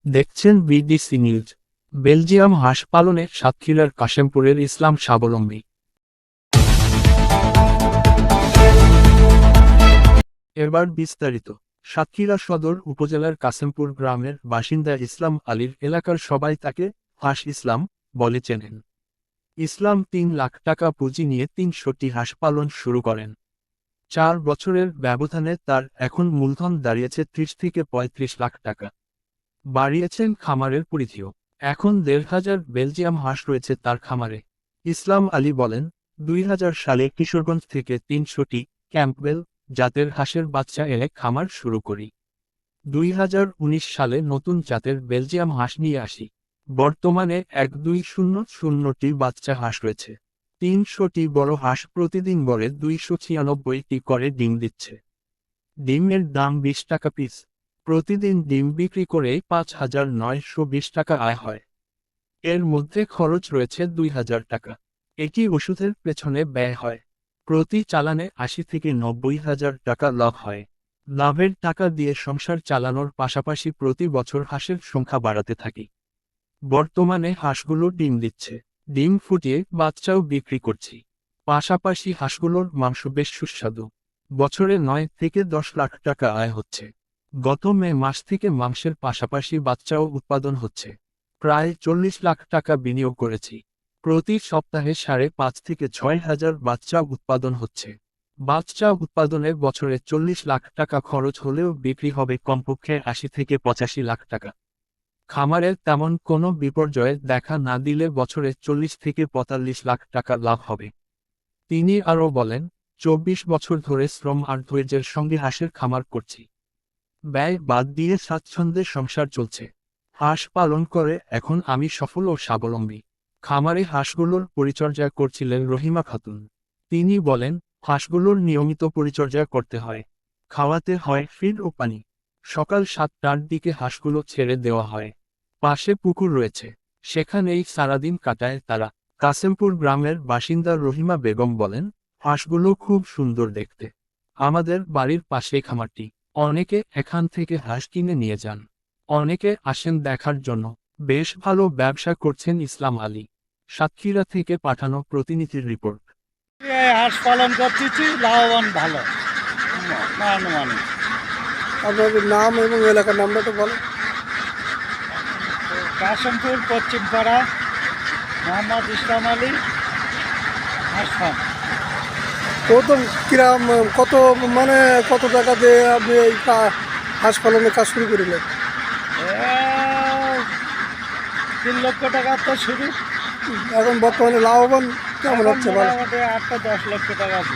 দেখছেন BDC news. Belgium হাঁস পালনে সাতক্ষীরার কাশেমপুরের ইসলাম স্বাবলম্বী। এবার বিস্তারিত। সাতক্ষীরা সদর উপজেলার কাশেমপুর গ্রামের বাসিন্দা ইসলাম আলীর এলাকার সবাই তাকে হাঁস ইসলাম বলে চেনেন। ইসলাম ৩ লাখ টাকা পুঁজি নিয়ে ৩০০টি হাঁস পালন শুরু করেন। ৪ বছরের ব্যবধানে তার এখন মূলধন দাঁড়িয়েছে ৩০ থেকে ৩৫ লাখ টাকা। বাড়িয়েছেন খামারের পরিধিও। এখন ১,৫০০ বেলজিয়াম হাঁস রয়েছে তার খামারে। ইসলাম আলী বলেন, ২০০০ সালে কিশোরগঞ্জ থেকে ৩০০টি ক্যাম্পবেল জাতের হাঁসের বাচ্চা এনে খামার শুরু করি। ২০১৯ সালে নতুন জাতের বেলজিয়াম হাঁস নিয়ে আসি। বর্তমানে ১,২০০টি বাচ্চা হাঁস রয়েছে। ৩০০টি বড় হাঁস প্রতিদিন গড়ে ২৯৬টি করে ডিম দিচ্ছে। ডিমের দাম ২০ টাকা পিস। প্রতিদিন ডিম বিক্রি করে ৫,৯২০ টাকা আয় হয়। এর মধ্যে খরচ রয়েছে ২,০০০ টাকা। এটি ওষুধের পেছনে ব্যয় হয়। প্রতি চালানে ৮০ থেকে ৯০,০০০ টাকা লাভ হয়। লাভের টাকা দিয়ে সংসার চালানোর পাশাপাশি প্রতি বছর হাঁসের সংখ্যা বাড়াতে থাকি। বর্তমানে হাঁসগুলো ডিম দিচ্ছে। ডিম ফুটিয়ে বাচ্চাও বিক্রি করছি। পাশাপাশি হাঁসগুলোর মাংস বেশ সুস্বাদু। বছরে ৯ থেকে ১০ লাখ টাকা আয় হচ্ছে। গত মে মাস থেকে মাংসের পাশাপাশি বাচ্চাও উৎপাদন হচ্ছে। প্রায় ৪০ লাখ টাকা বিনিয়োগ করেছি। প্রতি সপ্তাহে ৫.৫ থেকে ৬,০০০ বাচ্চা উৎপাদন হচ্ছে। বাচ্চা উৎপাদনে বছরে ৪০ লাখ টাকা খরচ হলেও বিক্রি হবে কমপক্ষে ৮০ থেকে ৮৫ লাখ টাকা। খামারের তেমন কোনো বিপর্যয় দেখা না দিলে বছরে ৪০ থেকে ৪৫ লাখ টাকা লাভ হবে। তিনি আরও বলেন, ২৪ বছর ধরে শ্রম আর ধৈর্যের সঙ্গে হাঁসের খামার করছি। ব্যয় বাদ দিয়ে স্বাচ্ছন্দ্যে সংসার চলছে। হাঁস পালন করে এখন আমি সফল ও স্বাবলম্বী। খামারে হাঁসগুলোর পরিচর্যা করছিলেন রহিমা খাতুন। তিনি বলেন, হাঁসগুলোর নিয়মিত পরিচর্যা করতে হয়। খাওয়াতে হয় ফিড ও পানি। সকাল ৭টার দিকে হাঁসগুলো ছেড়ে দেওয়া হয়। পাশে পুকুর রয়েছে, সেখানেই সারাদিন কাটায় তারা। কাসেমপুর গ্রামের বাসিন্দা রহিমা বেগম বলেন, হাঁসগুলো খুব সুন্দর দেখতে। আমাদের বাড়ির পাশে খামারটি। অনেকে এখান থেকে হাঁস কিনে নিয়ে যান। অনেকে আসেন দেখার জন্য। বেশ ভালো ব্যবসা করছেন ইসলাম আলী। সাতক্ষীরা থেকে পাঠানো প্রতিনিধির রিপোর্ট। হাঁস পালন করতেছি, লাভবান ভালো মানমানিক। আপনাদের নাম এবং এলাকার নামটা তো বলেন। কাশিমপুর পশ্চিমপাড়া, মোহাম্মদ ইসলাম আলী হাঁস ফার্ম। প্রথম কিরাম কত টাকা দিয়ে আপনি এই হাঁস পালনের কাজ শুরু করিলেন? ৩ লক্ষ টাকা তো শুরু। এখন বর্তমানে লাভবান কেমন হচ্ছে? মোটামুটি ৮-১০ লক্ষ টাকা আছে।